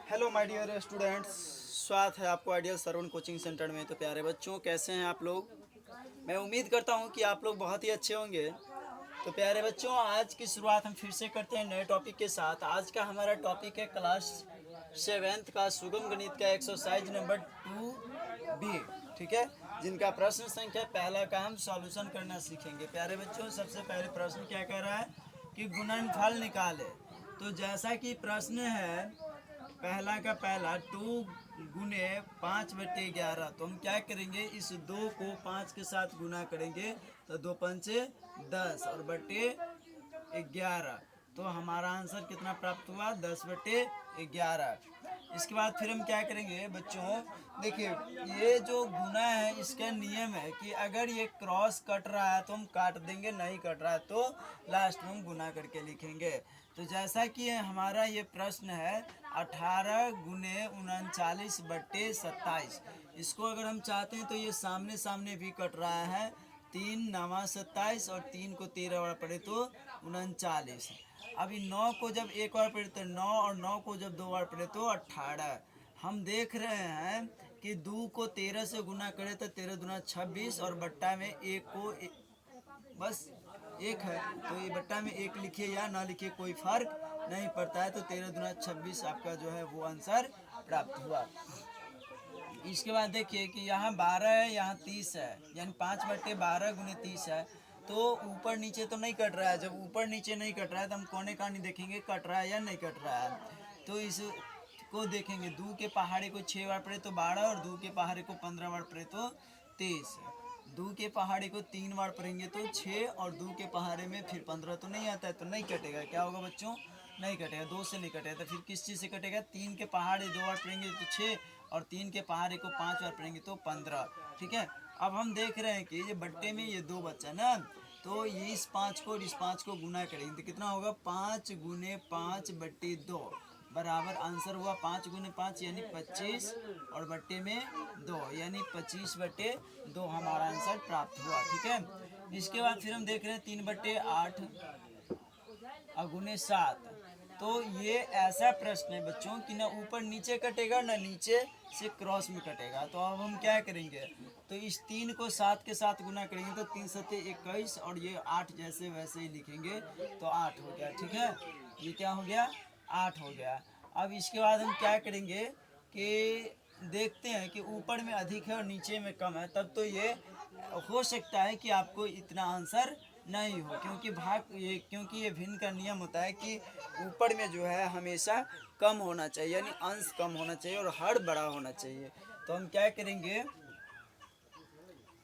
Hello my dear students, स्वागत है आपको आइडियल सरवण कोचिंग सेंटर में। तो प्यारे बच्चों, कैसे हैं आप लोग? मैं उम्मीद करता हूं कि आप लोग बहुत ही अच्छे होंगे। तो प्यारे बच्चों, आज की शुरुआत हम फिर से करते हैं नए टॉपिक के साथ। आज का हमारा टॉपिक है क्लास 7th का सुगम गणित का एक्सरसाइज नंबर 2B। ठीक है, जिनका प्रश्न संख्या पहला का हम सॉल्यूशन करना सीखेंगे। प्यारे बच्चों, सबसे पहले प्रश्न क्या कह रहा है कि गुणनफल निकाले। तो जैसा कि प्रश्न है पहला का पहला 2 गुने 5/11, तो हम क्या करेंगे, इस 2 को 5 के साथ गुना करेंगे तो 2 पंचे 10 और बटे 11। तो हमारा आंसर कितना प्राप्त हुआ? 10/11। इसके बाद फिर हम क्या करेंगे बच्चों, देखिए ये जो गुना है इसका नियम है कि अगर ये क्रॉस कट रहा है तो हम काट देंगे, नहीं कट रहा है तो लास्ट में हम गुना करके लिखेंगे। तो जैसा कि हमारा ये प्रश्न है 18 गुने 39/27, इसको अगर हम चाहते हैं तो ये सामने सामने भी कट रहा है। 3 9 27 और 3 को 13 बार पढ़े तो 39। अभी 9 को जब एक बार पढ़े तो 9 और 9 को जब 2 बार पढ़े तो 18। हम देख रहे हैं कि 2 को 13 से गुना करे तो 13 दूना 26 और बट्टा में एक को बस एक है, तो ये बट्टा में एक लिखिए या ना लिखिए कोई फर्क नहीं पड़ता है। तो 13 दूना 26 आपका जो है वो आंसर प्राप्त हुआ। इसके बाद देखिए कि यहाँ 12 है, यहाँ 30 है, यानी 5/12 गुने 30 है। तो ऊपर नीचे तो नहीं कट रहा है। जब ऊपर नीचे नहीं कट रहा है तो हम कोने का नहीं देखेंगे कट रहा है या नहीं कट रहा है। तो इसको देखेंगे, 2 के पहाड़े को 6 बार पढ़े तो 12 और 2 के पहाड़े को 15 बार पढ़े तो 23। 2 के पहाड़े को 3 बार पढ़ेंगे तो 6 और 2 के पहाड़े में फिर 15 तो नहीं आता है, तो नहीं कटेगा। क्या होगा बच्चों? नहीं कटेगा, 2 से नहीं कटेगा। तो फिर किस चीज़ से कटेगा? 3 के पहाड़े 2 बार पढ़ेंगे तो 6 और 3 के पहाड़े को 5 बार पढ़ेंगे तो 15। ठीक है, अब हम देख रहे हैं कि ये बट्टे में ये 2 बच्चा ना, तो ये इस 5 को और इस 5 को गुना करेंगे तो कितना होगा? 5 गुने 5/2 बराबर आंसर हुआ 5 गुने 5 यानी 25 और बट्टे में 2 यानी 25/2 हमारा आंसर प्राप्त हुआ। ठीक है, इसके बाद फिर हम देख रहे हैं 3/8 गुने 7। तो ये ऐसा प्रश्न है बच्चों कि ना ऊपर नीचे कटेगा ना नीचे से क्रॉस में कटेगा। तो अब हम क्या करेंगे, तो इस 3 को 7 के साथ गुना करेंगे तो 3 सत्ते 21 और ये 8 जैसे वैसे ही लिखेंगे तो 8 हो गया। ठीक है, ये क्या हो गया? 8 हो गया। अब इसके बाद हम क्या करेंगे कि देखते हैं कि ऊपर में अधिक है और नीचे में कम है, तब तो ये हो सकता है कि आपको इतना आंसर नहीं हो, क्योंकि ये भिन्न का नियम होता है कि ऊपर में जो है हमेशा कम होना चाहिए, यानी अंश कम होना चाहिए और हर बड़ा होना चाहिए। तो हम क्या करेंगे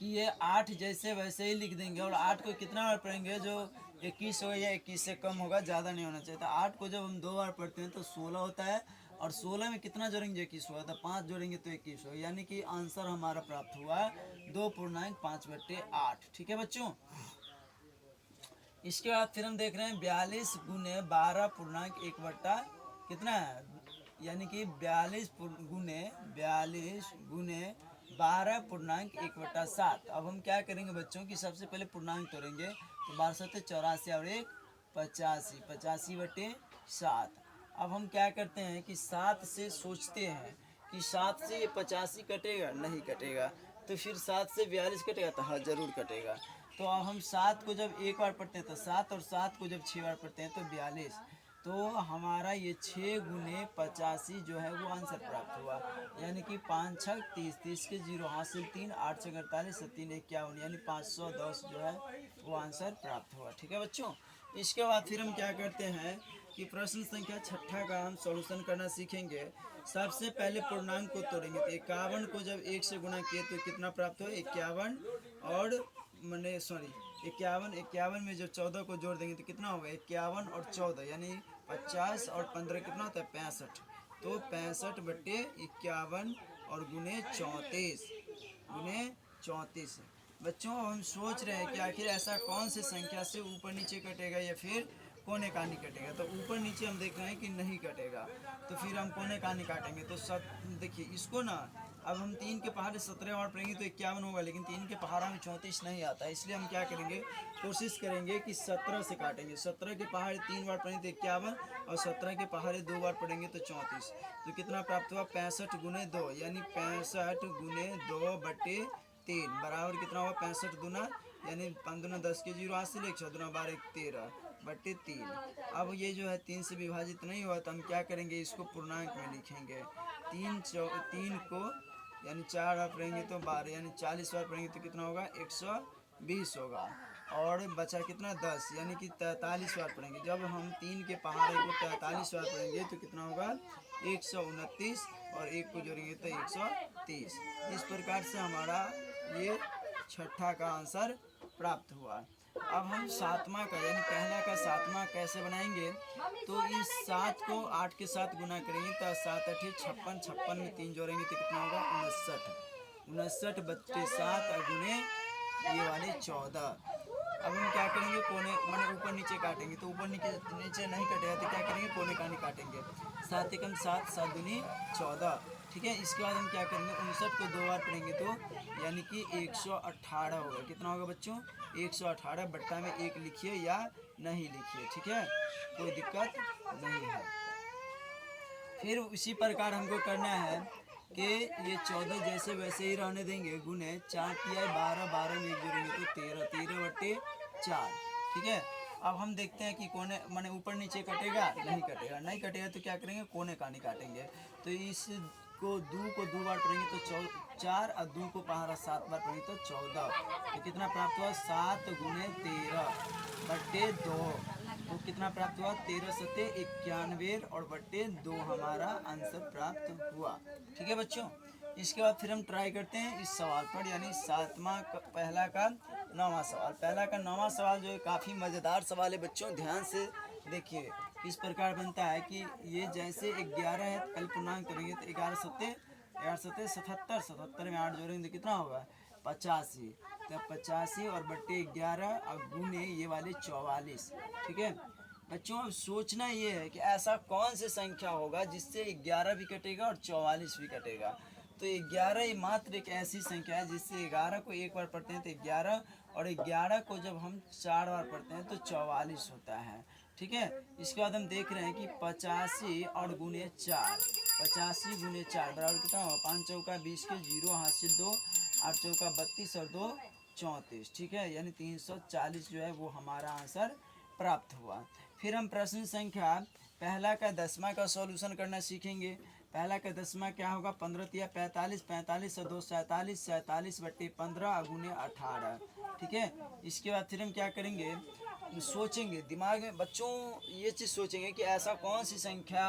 कि ये 8 जैसे वैसे ही लिख देंगे और 8 को कितना बार पढ़ेंगे? जो 21 होगा या 21 से कम होगा, ज़्यादा नहीं होना चाहिए। तो 8 को जब हम 2 बार पढ़ते हैं तो 16 होता है और 16 में कितना जोड़ेंगे? 21 होगा, तो 5 जोड़ेंगे तो 21 होगा, यानी कि आंसर हमारा प्राप्त हुआ 2.5/8। ठीक है बच्चों, इसके बाद फिर हम देख रहे हैं 42 गुने 12.1 बट्टा कितना है, यानी कि 42 गुने 12.1/7। अब हम क्या करेंगे बच्चों कि सबसे पहले पूर्णांक तोड़ेंगे तो 12 84 और 1 85, 85/7। अब हम क्या करते हैं कि 7 से सोचते हैं कि 7 से ये 85 कटेगा, नहीं कटेगा। तो फिर 7 से 42 कटेगा, तो हाँ जरूर कटेगा। तो अब हम 7 को जब एक बार पढ़ते हैं तो 7 और 7 को जब 6 बार पढ़ते हैं तो 42। तो हमारा ये 6 गुने 85 जो है वो आंसर प्राप्त हुआ, यानी कि 5 6 30, 30 के 0 हासिल 3, 8 6 48, 3 51, यानी 510 जो है वो आंसर प्राप्त हुआ। ठीक है बच्चों, इसके बाद फिर हम क्या करते हैं कि प्रश्न संख्या 6 का हम सॉल्यूशन करना सीखेंगे। सबसे पहले पूर्णांक को तोड़ेंगे तो 51 को जब 1 से गुना किए तो कितना प्राप्त हुआ? 51 और 51 में जो 14 को जोड़ देंगे तो कितना होगा? 51 और 14 यानी 50 और 15 कितना होता है? 65। तो 65/51 और गुने 34 बच्चों, हम सोच रहे हैं कि आखिर ऐसा कौन से संख्या से ऊपर नीचे कटेगा या फिर कोने का नहीं कटेगा। तो ऊपर नीचे हम देख रहे हैं कि नहीं कटेगा, तो फिर हम कोने का नहीं काटेंगे। तो सब देखिए, इसको ना अब हम 3 के पहाड़े 17 बार पढ़ेंगे तो 51 होगा, लेकिन 3 के पहाड़ा में 34 नहीं आता है, इसलिए हम क्या करेंगे, कोशिश करेंगे कि 17 से काटेंगे। 17 के पहाड़े 3 बार पढ़ेंगे तो 51, और 17 के पहाड़े 2 बार पढ़ेंगे तो 34। तो कितना प्राप्त हुआ, 65 गुने 2, यानी 65 गुने 2 बटे 3 बराबर कितना हुआ, 65 दूना यानी 5 दूना 10 के 0 हासिल, 1 6 दूना 12 13 बटे 3। अब ये जो है 3 से विभाजित नहीं हुआ तो हम क्या करेंगे, इसको पूर्णांक में लिखेंगे। 3 को यानी 4 बार पढ़ेंगे तो 12, यानी 40 बार पढ़ेंगे तो कितना होगा, 120 होगा। और बचा कितना, 10, यानी कि 43 बार पढ़ेंगे। जब हम 3 के पहाड़े को 43 बार पढ़ेंगे तो कितना होगा, 129, और 1 को जोड़ेंगे तो 130। इस प्रकार से हमारा ये छठा का आंसर प्राप्त हुआ। अब हम सातवां का यानी पहला का सातवां कैसे बनाएंगे, तो इस 7 को 8 के साथ गुना करेंगे तो 7 8 56, 56 में 3 जोड़ेंगे तो कितना होगा, 59, 59 बट्टे 7 और गुने ये वाले 14। अब हम क्या करेंगे, कोने माने ऊपर नीचे काटेंगे, तो ऊपर नीचे नहीं कटेगा तो क्या करेंगे, कोने कानी काटेंगे। 7 एकम 7, 7 दूनी 14, ठीक है। इसके बाद हम क्या करेंगे, 59 को 2 बार पढ़ेंगे तो यानी कि 118 होगा। कितना होगा बच्चों, 118। बट्टा में 1 लिखिए या नहीं लिखिए, ठीक है, कोई दिक्कत नहीं है। फिर उसी प्रकार हमको करना है कि ये 14 जैसे वैसे ही रहने देंगे, गुने 4 तिया 12, 12 में 1 जोड़ेंगे तो 13, 13 बट्टे 4, ठीक है। अब हम देखते हैं कि कोने माने ऊपर नीचे कटेगा, नहीं कटेगा, नहीं कटेगा तो क्या करेंगे, कोने कानी काटेंगे। तो इस को 2 बार पढ़ेंगे तो 4, और 2 को पहाड़ा 7 बार पढ़ेंगे तो 14। तो कितना प्राप्त हुआ, 7 गुने 13 बट्टे 2, तो कितना प्राप्त हुआ, 13 सत्ते 91 और बट्टे 2 हमारा आंसर प्राप्त हुआ, ठीक है बच्चों। इसके बाद फिर हम ट्राई करते हैं इस सवाल पर, यानी पहला का 9वां सवाल। पहला का 9वां सवाल जो है काफ़ी मज़ेदार सवाल है बच्चों, ध्यान से देखिए। इस प्रकार बनता है कि ये जैसे 11 है, कल पूर्णांक करेंगे तो 11 सत्ते 77, 77 में 8 जोड़ेंगे तो कितना होगा, 85। तो 85 और बट्टे 11 और गुने ये वाले 44, ठीक है बच्चों। अब सोचना ये है कि ऐसा कौन सी संख्या होगा जिससे 11 भी कटेगा और 44 भी कटेगा। तो 11 ही मात्र एक ऐसी संख्या है जिससे 11 को 1 बार पढ़ते हैं तो 11, और 11 को जब हम 4 बार पढ़ते हैं तो 44 होता है, ठीक है। इसके बाद हम देख रहे हैं कि 85 और गुने 4, 85 गुने 4 बराबर कितना होगा, 5 चौका 20 के 0 हासिल 2, 8 चौका 32 और 2 34, ठीक है, यानी 340 जो है वो हमारा आंसर प्राप्त हुआ। फिर हम प्रश्न संख्या पहला का 10वां का सॉल्यूशन करना सीखेंगे। पहला का 10वां क्या होगा, 15 तिया 45, 45 और 2 47, 47 बट्टे 15 गुने 18, ठीक है। इसके बाद फिर हम क्या करेंगे, सोचेंगे दिमाग में बच्चों, ये चीज़ सोचेंगे कि ऐसा कौन सी संख्या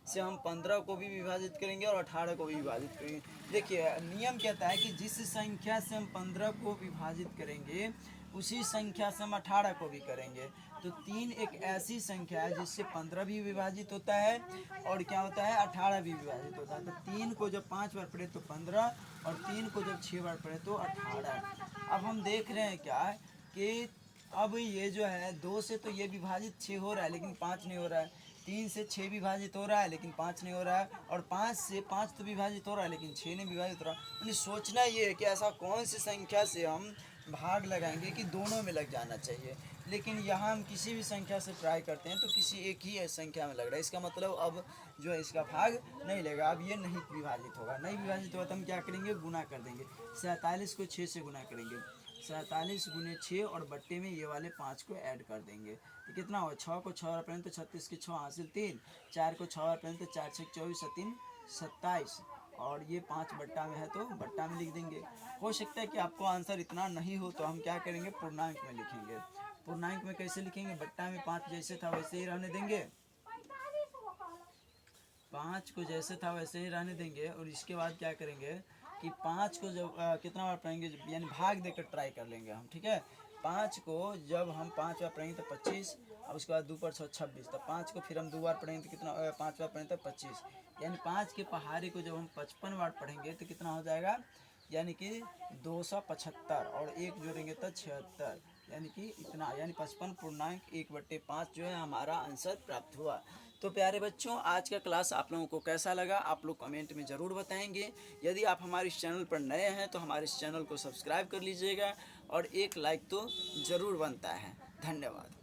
से हम 15 को भी विभाजित करेंगे और 18 को भी विभाजित करेंगे। देखिए नियम कहता है कि जिस संख्या से हम 15 को विभाजित करेंगे उसी संख्या से हम 18 को भी करेंगे। तो 3 एक ऐसी संख्या है जिससे 15 भी विभाजित होता है और क्या होता है, 18 भी विभाजित होता है। तो 3 को जब 5 बार पढ़े तो 15, और 3 को जब 6 बार पढ़े तो 18। अब हम देख रहे हैं क्या कि अब ये जो है 2 से तो ये विभाजित 6 हो रहा है लेकिन 5 नहीं हो रहा है, 3 से 6 विभाजित हो रहा है लेकिन 5 नहीं हो रहा है, और 5 से 5 तो विभाजित हो रहा है लेकिन 6 नहीं विभाजित हो रहा है। यानी सोचना ये है कि ऐसा कौन सी संख्या से हम भाग लगाएंगे कि दोनों में लग जाना चाहिए। लेकिन यहाँ हम किसी भी संख्या से ट्राई करते हैं तो किसी एक ही संख्या में लग रहा है, इसका मतलब अब जो है इसका भाग नहीं लेगा, अब ये नहीं विभाजित होगा। नहीं विभाजित होगा तो हम क्या करेंगे, गुना कर देंगे। 47 को 6 से गुना करेंगे, 47 गुने 6 और बट्टे में ये वाले 5 को ऐड कर देंगे तो कितना होगा, 6 को 6 बार पढ़ें तो 36 के 6 हासिल 3, 4 को 6 बार पढ़ें तो 4 6 24 3 27, और ये 5 बट्टा में है तो बट्टा में लिख देंगे। हो सकता है कि आपको आंसर इतना नहीं हो तो हम क्या करेंगे, पूर्णांक में लिखेंगे। पूर्णांक में कैसे लिखेंगे, बट्टा में 5 जैसे था वैसे ही रहने देंगे, 5 को जैसे था वैसे ही रहने देंगे। और इसके बाद क्या करेंगे कि 5 को जब कितना बार पढ़ेंगे, यानी भाग देकर ट्राई कर लेंगे हम, ठीक है। 5 को जब हम 5 बार पढ़ेंगे तो 25, और उसके बाद 2 पर 6 26, तो 5 को फिर हम 2 बार पढ़ेंगे तो कितना, 5 बार पढ़ेंगे तो 25, यानी 5 के पहाड़े को जब हम 55 बार पढ़ेंगे तो कितना हो जाएगा, यानी कि 275, और 1 जोड़ेंगे तो 76, यानी कि इतना, यानी 55.1/5 जो है हमारा आंसर प्राप्त हुआ। तो प्यारे बच्चों, आज का क्लास आप लोगों को कैसा लगा आप लोग कमेंट में ज़रूर बताएंगे। यदि आप हमारे इस चैनल पर नए हैं तो हमारे इस चैनल को सब्सक्राइब कर लीजिएगा और एक लाइक तो ज़रूर बनता है। धन्यवाद।